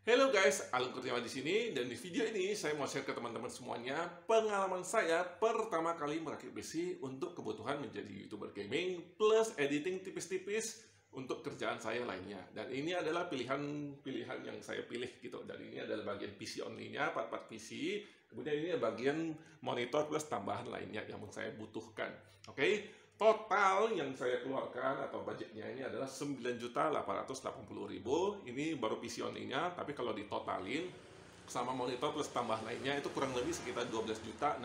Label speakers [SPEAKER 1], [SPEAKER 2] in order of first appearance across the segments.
[SPEAKER 1] Halo guys, Alan Kurniawan di sini dan di video ini saya mau share ke teman-teman semuanya pengalaman saya pertama kali merakit PC untuk kebutuhan menjadi YouTuber gaming plus editing tipis-tipis untuk kerjaan saya lainnya. Dan ini adalah pilihan yang saya pilih gitu. Dan ini adalah bagian PC only-nya, part-part PC. Kemudian ini bagian monitor plus tambahan lainnya yang saya butuhkan. Oke. Total yang saya keluarkan atau budgetnya ini adalah 9.880.000. Ini baru PC only-nya, tapi kalau ditotalin sama monitor plus tambah lainnya itu kurang lebih sekitar 12.601.000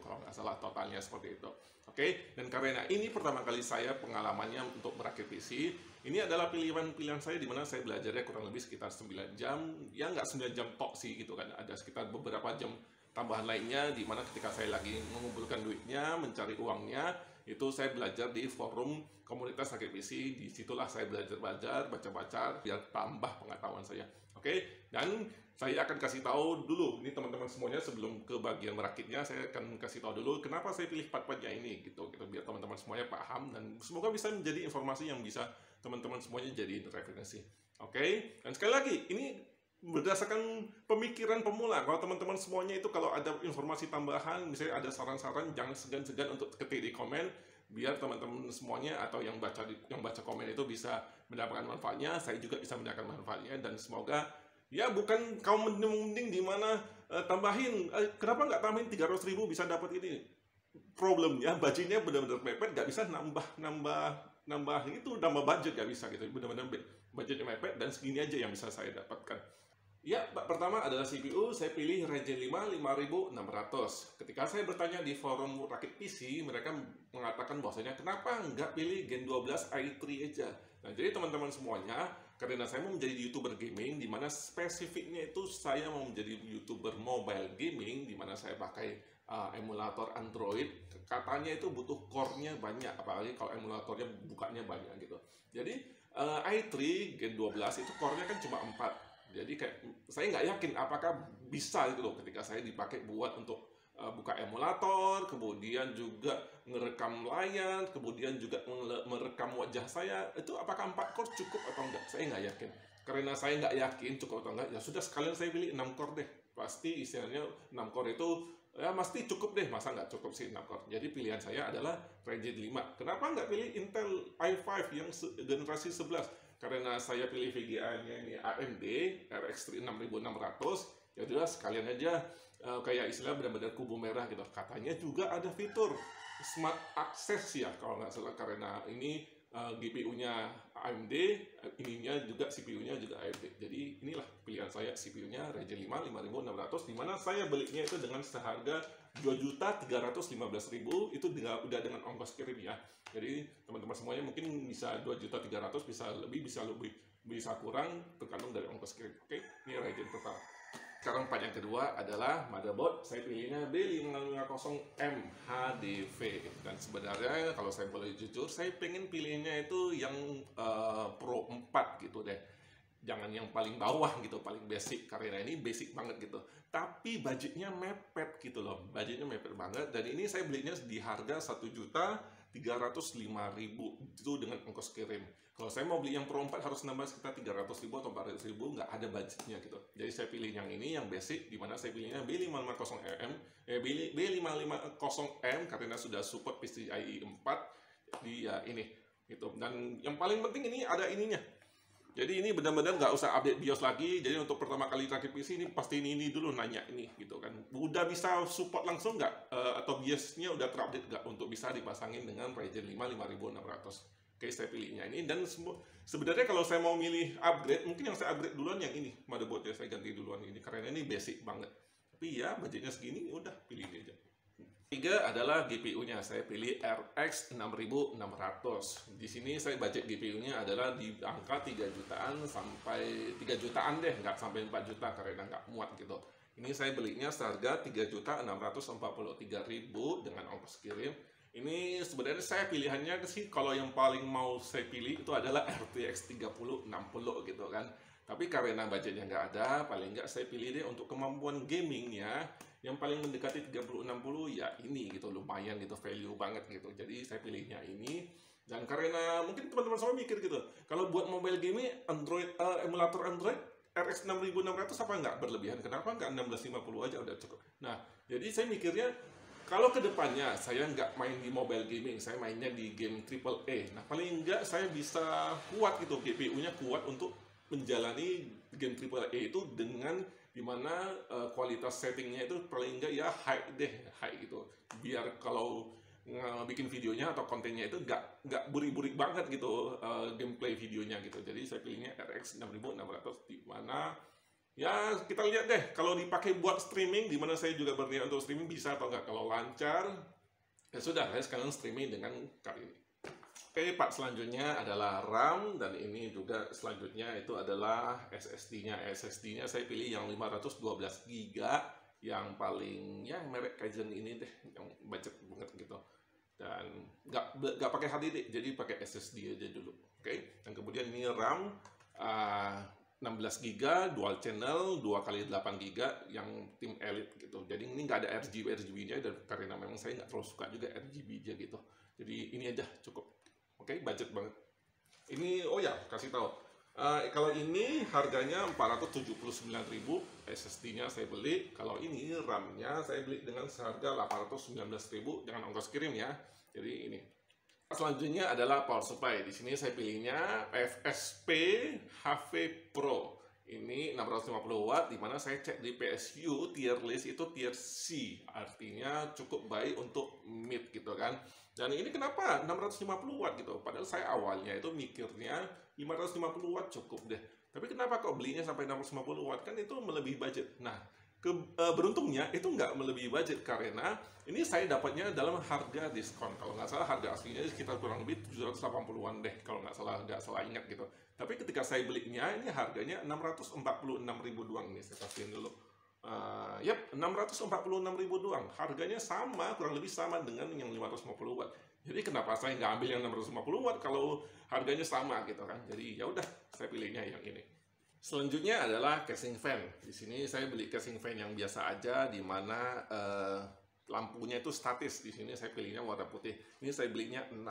[SPEAKER 1] kalau nggak salah totalnya seperti itu. Oke, dan karena ini pertama kali saya pengalamannya untuk merakit PC, ini adalah pilihan saya di mana saya belajarnya kurang lebih sekitar 9 jam, ya nggak 9 jam tok sih gitu kan, ada sekitar beberapa jam tambahan lainnya di mana ketika saya lagi mengumpulkan duitnya, mencari uangnya, itu saya belajar di forum komunitas rakit PC. Disitulah saya belajar baca-baca biar tambah pengetahuan saya. Oke, dan saya akan kasih tahu dulu ini teman-teman semuanya sebelum ke bagian merakitnya, saya akan kasih tahu dulu kenapa saya pilih part-partnya ini gitu biar teman-teman semuanya paham dan semoga bisa menjadi informasi yang bisa teman-teman semuanya jadi referensi. Oke, dan sekali lagi ini berdasarkan pemikiran pemula. Kalau teman-teman semuanya itu kalau ada informasi tambahan, misalnya ada saran-saran, jangan segan-segan untuk ketik di komen biar teman-teman semuanya atau yang baca komen itu bisa mendapatkan manfaatnya, saya juga bisa mendapatkan manfaatnya, dan semoga ya bukan kaum mending di mana tambahin kenapa nggak tambahin 300.000 bisa dapat ini. Problemnya budgetnya benar-benar mepet, nggak bisa nambah itu, nambah budget nggak bisa gitu, benar-benar budgetnya mepet dan segini aja yang bisa saya dapatkan. Ya, pertama adalah CPU, saya pilih Ryzen 5 5600. Ketika saya bertanya di forum rakit PC, mereka mengatakan bahwasanya kenapa nggak pilih Gen 12 i3 aja. Nah, jadi teman-teman semuanya, karena saya mau menjadi YouTuber gaming, di mana spesifiknya itu saya mau menjadi YouTuber mobile gaming, di mana saya pakai emulator Android, katanya itu butuh core-nya banyak, apalagi kalau emulatornya bukanya banyak gitu. Jadi i3 Gen 12 itu core-nya kan cuma 4. Jadi kayak saya nggak yakin apakah bisa gitu loh ketika saya dipakai buat untuk buka emulator, kemudian juga ngerekam layar, kemudian juga merekam wajah saya, itu apakah 4 core cukup atau enggak? Saya nggak yakin. Karena saya nggak yakin cukup atau enggak, ya sudah sekalian saya pilih 6 core deh. Pasti istilahnya 6 core itu ya pasti cukup deh, masa nggak cukup sih 6 core. Jadi pilihan saya adalah Ryzen 5. Kenapa nggak pilih Intel i5 yang generasi 11? Karena saya pilih VGA-nya ini AMD RX 6600, ya jelas sekalian aja kayak istilah benar-benar kubu merah gitu. Katanya juga ada fitur Smart Access ya kalau nggak salah, karena ini GPU-nya AMD, ininya juga CPU-nya juga AMD. Jadi inilah pilihan saya, CPU-nya Ryzen 5 5600, di mana saya belinya itu dengan seharga 2.315.000, itu udah dengan ongkos kirim ya. Jadi teman-teman semuanya mungkin bisa 2.300.000, bisa lebih, bisa kurang tergantung dari ongkos kirim. Oke, ini Ryzen total. Sekarang part yang kedua adalah motherboard. Saya pilihnya B550M HDV. Dan sebenarnya kalau saya boleh jujur, saya pengen pilihnya itu yang Pro 4 gitu deh. Jangan yang paling bawah gitu, paling basic, karena ini basic banget gitu. Tapi budgetnya mepet gitu loh, budgetnya mepet banget. Dan ini saya belinya di harga 1.305.000 itu dengan ongkos kirim. Kalau saya mau beli yang Pro 4 harus nambah sekitar 300.000 atau 400.000, nggak ada budgetnya gitu. Jadi saya pilih yang ini, yang basic, di mana saya pilihnya B550M, B550M karena sudah support PCIe 4 di ya ini gitu. Dan yang paling penting ini ada ininya. Jadi ini benar-benar nggak usah update BIOS lagi. Jadi untuk pertama kali rakit PC ini pasti ini dulu nanya ini gitu kan. Udah bisa support langsung nggak? Atau BIOS-nya udah terupdate nggak untuk bisa dipasangin dengan Ryzen 5 5600? Oke, saya pilihnya ini. Dan sebenarnya kalau saya mau milih upgrade, mungkin yang saya upgrade duluan yang ini, motherboardnya saya ganti duluan ini karena ini basic banget. Tapi ya budgetnya segini, udah pilih ini aja. Tiga adalah GPU-nya, saya pilih RX 6600. Di sini saya budget GPU-nya adalah di angka 3 jutaan sampai 3 jutaan deh, nggak sampai 4 juta karena nggak muat gitu. Ini saya belinya seharga 3.643.000 dengan ongkos kirim. Ini sebenarnya saya pilihannya sih kalau yang paling mau saya pilih itu adalah RTX 3060 gitu kan. Tapi karena budgetnya nggak ada, paling nggak saya pilih deh untuk kemampuan gamingnya yang paling mendekati 3060 ya ini gitu, lumayan gitu, value banget gitu. Jadi saya pilihnya ini. Dan karena mungkin teman-teman semua mikir gitu, kalau buat mobile gaming Android emulator Android RX 6600 apa nggak berlebihan? Kenapa nggak 1650 aja udah cukup? Nah, jadi saya mikirnya kalau kedepannya saya nggak main di mobile gaming, saya mainnya di game AAA. Nah, paling nggak saya bisa kuat gitu, GPU-nya kuat untuk menjalani game AAA itu dengan dimana kualitas settingnya itu paling nggak ya high deh, high gitu. Biar kalau bikin videonya atau kontennya itu nggak burik-burik banget gitu gameplay videonya gitu. Jadi saya pilihnya RX 6600 di mana ya kita lihat deh kalau dipakai buat streaming, di mana saya juga berniat untuk streaming bisa atau nggak. Kalau lancar ya sudah, saya sekarang streaming dengan kali ini. Oke, part selanjutnya adalah RAM, dan ini juga selanjutnya itu adalah SSD-nya. SSD-nya saya pilih yang 512 GB, yang paling ya merek Kaizen ini deh, yang budget banget gitu. Dan nggak pakai HDD, jadi pakai SSD aja dulu. Oke, dan kemudian ini RAM 16 GB, dual channel, 2x8 GB yang tim elite gitu. Jadi ini nggak ada RGB-nya, dan karena memang saya nggak terlalu suka juga RGB aja gitu. Jadi ini aja cukup. Oke, budget banget. Ini, oh ya, kasih tahu. Kalau ini harganya 479.000, SSD-nya saya beli. Kalau ini RAM-nya saya beli dengan seharga 819.000 dengan ongkos kirim ya. Jadi ini. Selanjutnya adalah power supply. Di sini saya pilihnya FSP HV Pro. Ini 650 watt, dimana saya cek di PSU tier list itu tier C, artinya cukup baik untuk mid gitu kan. Dan ini kenapa 650 watt gitu? Padahal saya awalnya itu mikirnya 550 watt cukup deh. Tapi kenapa kok belinya sampai 650 watt? Kan itu melebihi budget. Nah, beruntungnya itu nggak melebihi budget karena ini saya dapatnya dalam harga diskon. Kalau nggak salah harga aslinya sekitar kurang lebih 780-an deh, kalau nggak salah ingat gitu. Tapi ketika saya belinya ini harganya 646.000 doang. Nih saya pastiin dulu. Yap, 646.000 doang. Harganya sama, kurang lebih sama dengan yang 550 watt. Jadi kenapa saya nggak ambil yang 650 watt kalau harganya sama gitu kan? Jadi ya udah, saya pilihnya yang ini. Selanjutnya adalah casing fan. Di sini saya beli casing fan yang biasa aja, di mana lampunya itu statis. Di sini saya pilihnya warna putih. Ini saya belinya 6.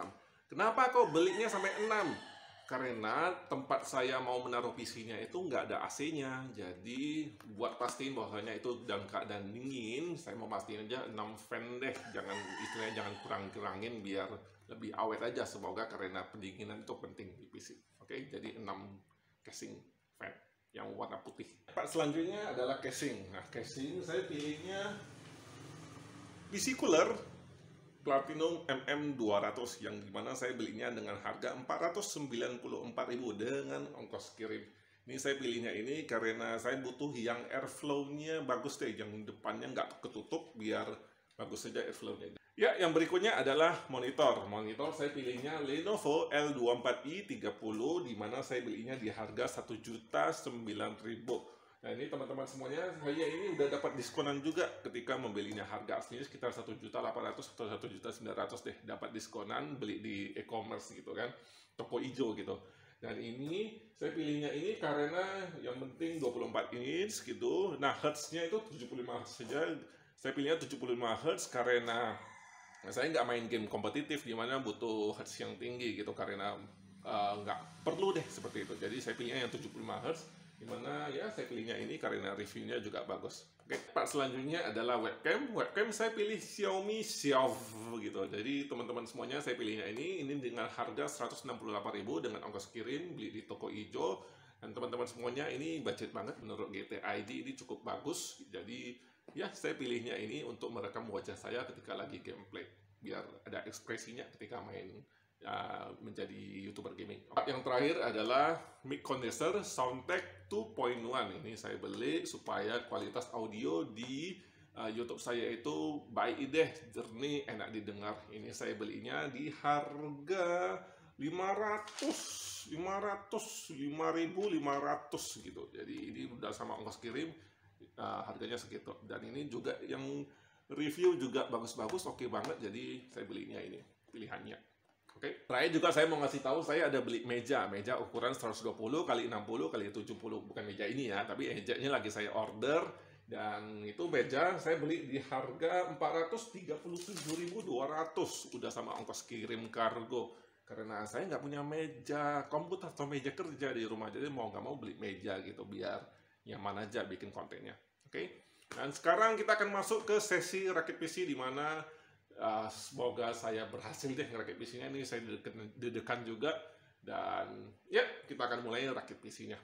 [SPEAKER 1] Kenapa kok belinya sampai 6? Karena tempat saya mau menaruh PC-nya itu nggak ada AC-nya. Jadi buat pastiin bahwasanya itu dalam keadaan dingin, saya mau pastiin aja 6 fan deh. Istilahnya jangan kurang-kurangin biar lebih awet aja. Semoga karena pendinginan itu penting di PC. Oke, jadi 6 casing fan yang warna putih. Part selanjutnya adalah casing. Nah, casing saya pilihnya PC cooler Platinum MM200, yang dimana saya belinya dengan harga 494.000 dengan ongkos kirim. Ini saya pilihnya ini karena saya butuh yang airflow-nya bagus deh, yang depannya nggak ketutup, biar bagus saja airflow-nya. Ya, yang berikutnya adalah monitor. Monitor saya pilihnya Lenovo L24i 30, dimana saya belinya di harga 1.009.000. Nah ini teman-teman semuanya, saya ini udah dapat diskonan juga ketika membelinya. Harga aslinya sekitar 1.800.000 atau 1.900.000 deh, dapat diskonan beli di e-commerce gitu kan, toko hijau gitu. Dan ini saya pilihnya ini karena yang penting 24 inch gitu. Nah hertznya itu 75 Hz saja. Saya pilihnya 75 Hz karena saya nggak main game kompetitif di mana butuh hertz yang tinggi gitu, karena nggak perlu deh seperti itu. Jadi saya pilihnya yang 75 Hz, dimana ya saya pilihnya ini karena reviewnya juga bagus. Oke, part selanjutnya adalah webcam. Webcam saya pilih Xiaomi Xiaov gitu. Jadi teman-teman semuanya saya pilihnya ini dengan harga 168.000 dengan ongkos kirim, beli di toko hijau. Dan teman-teman semuanya ini budget banget menurut GTID, ini cukup bagus. Jadi ya saya pilihnya ini untuk merekam wajah saya ketika lagi gameplay, biar ada ekspresinya ketika main menjadi YouTuber gaming. Yang terakhir adalah mic condenser Soundtek 2.1. Ini saya beli supaya kualitas audio di YouTube saya itu baik deh, jernih, enak didengar. Ini saya belinya di harga 5.500 gitu. Jadi ini udah sama ongkos kirim, harganya segitu. Dan ini juga yang review juga bagus-bagus, oke banget. Jadi saya belinya ini pilihannya. Oke, terakhir juga saya mau ngasih tahu, saya ada beli meja ukuran 120 x 60 x 70, bukan meja ini ya, tapi mejanya lagi saya order, dan itu meja saya beli di harga 437.200, udah sama ongkos kirim kargo. karena saya nggak punya meja komputer atau meja kerja di rumah, jadi mau nggak mau beli meja gitu biar nyaman aja bikin kontennya. Oke, dan sekarang kita akan masuk ke sesi rakit PC, di mana semoga saya berhasil deh ngerakit PC-nya. Ini saya deg-degan juga, dan ya kita akan mulai rakit PC-nya.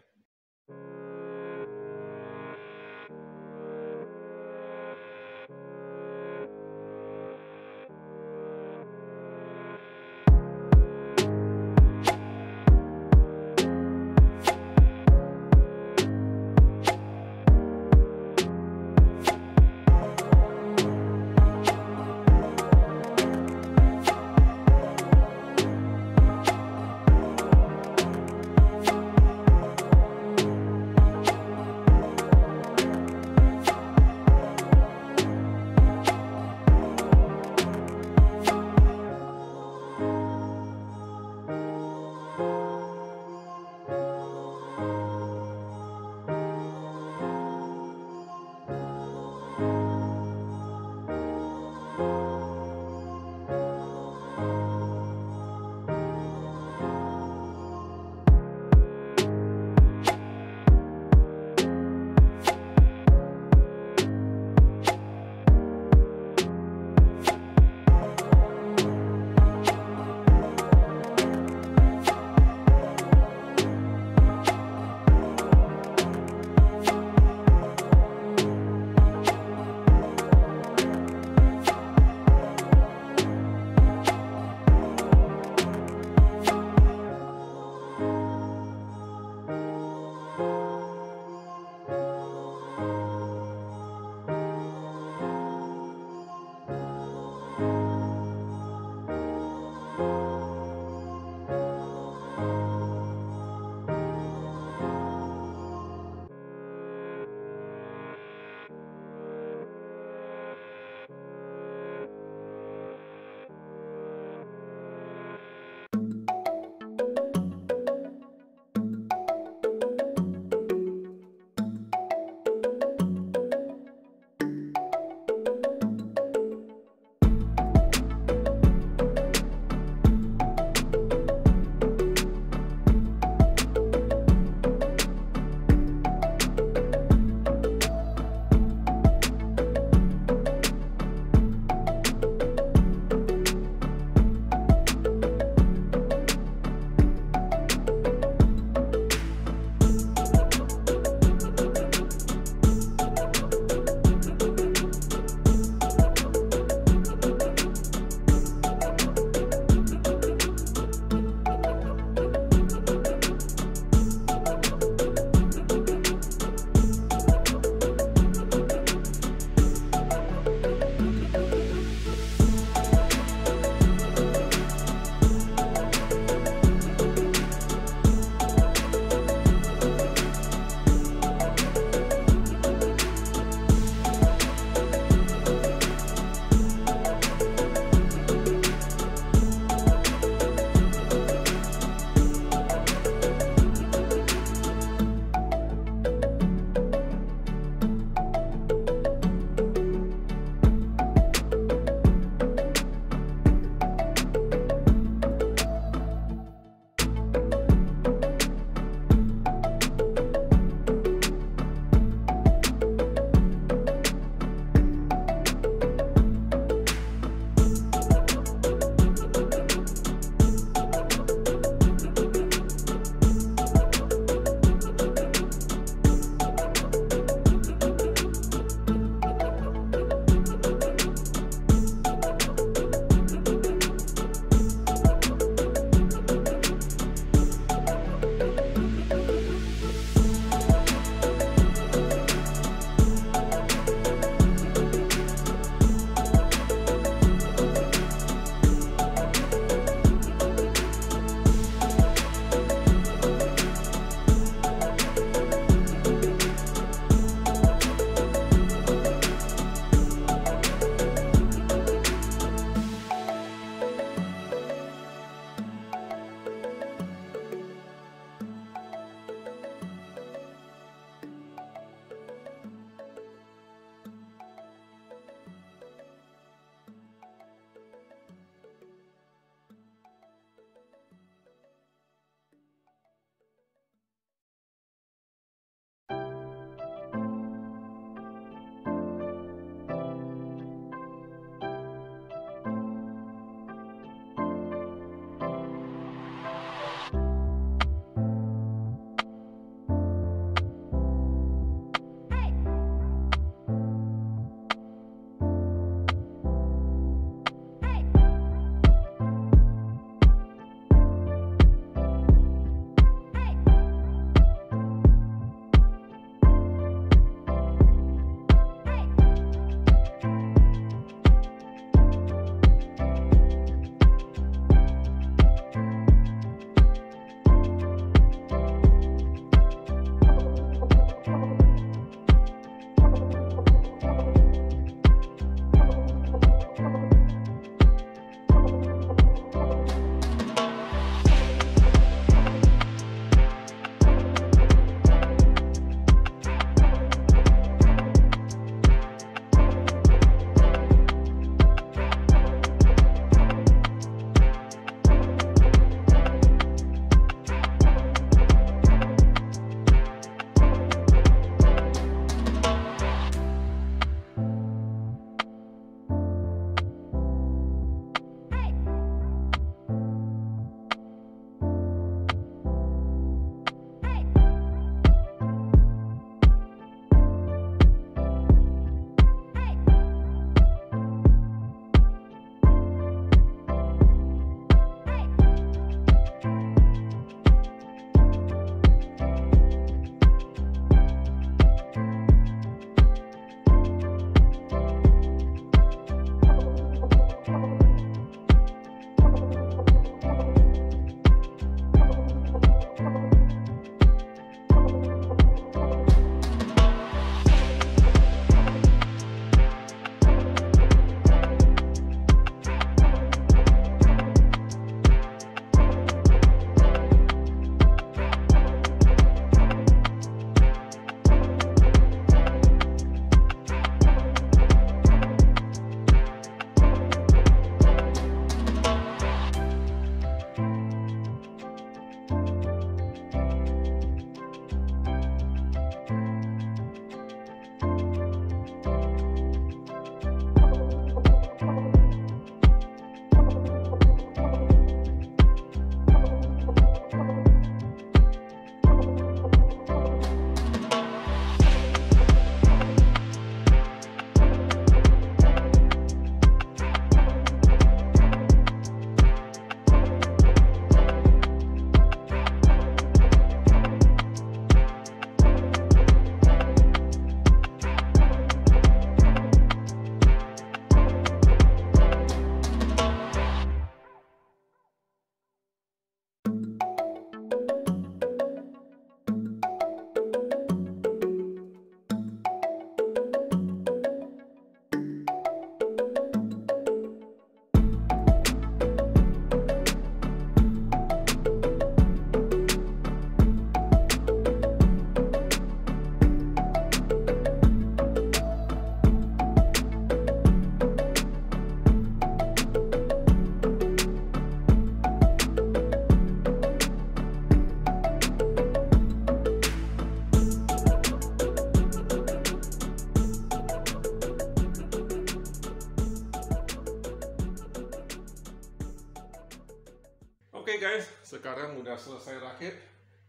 [SPEAKER 1] Oke guys, sekarang udah selesai rakit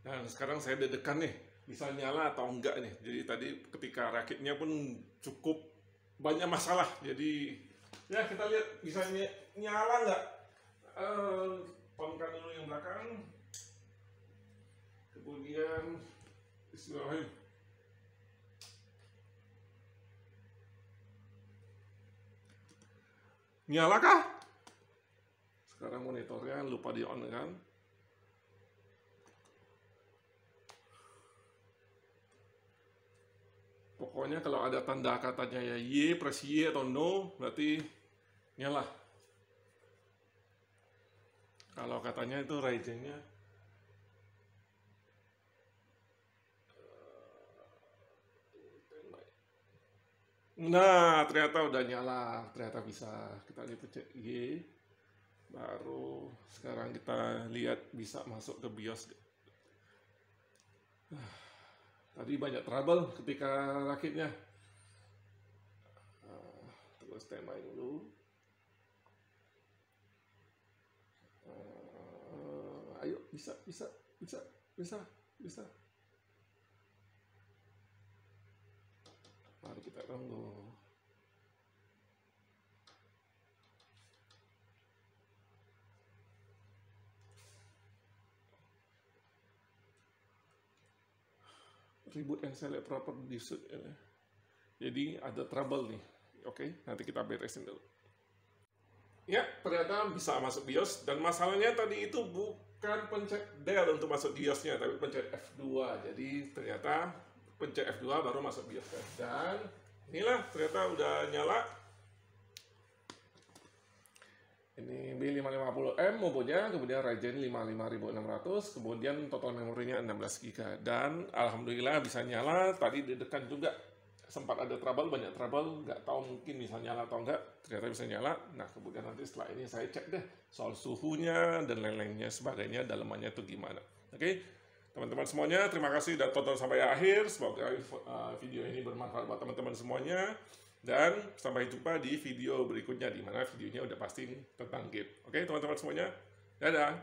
[SPEAKER 1] dan sekarang saya deg-degan nih bisa nyala atau enggak nih. Jadi tadi ketika rakitnya pun cukup banyak masalah. Jadi ya kita lihat bisa nyala nggak. Onkan dulu yang belakang, kemudian bismillahirrahmanirrahim. Nyala kah? Sekarang monitornya lupa di on kan. Pokoknya kalau ada tanda katanya ya Y, press Y atau no, berarti nyala. Kalau katanya itu Ryzen-nya nah, ternyata udah nyala, ternyata bisa. Kita pencet Y, baru sekarang kita lihat bisa masuk ke BIOS. Tadi banyak trouble ketika rakitnya. Terus standby dulu. Ayo, bisa. Mari kita tunggu. Reboot and select proper disk. Jadi ada trouble nih. Oke, nanti kita beresin dulu. Ya, ternyata bisa masuk BIOS dan masalahnya tadi itu bukan pencet del untuk masuk BIOS-nya, tapi pencet F2. Jadi ternyata pencet F2 baru masuk BIOS. Dan inilah ternyata udah nyala. Ini B550M mobilnya, kemudian Ryzen 55600, kemudian total memorinya 16 GB. Dan alhamdulillah bisa nyala, tadi deg-degan juga. Sempat ada trouble, banyak trouble, nggak tahu mungkin bisa nyala atau enggak, ternyata bisa nyala. Nah, kemudian nanti setelah ini saya cek deh soal suhunya dan lain-lainnya sebagainya, dalemannya itu gimana. Oke, teman-teman semuanya, terima kasih sudah tonton sampai akhir. Semoga video ini bermanfaat buat teman-teman semuanya. Dan sampai jumpa di video berikutnya, di mana videonya udah pasti tentang game. Oke, teman-teman semuanya, dadah!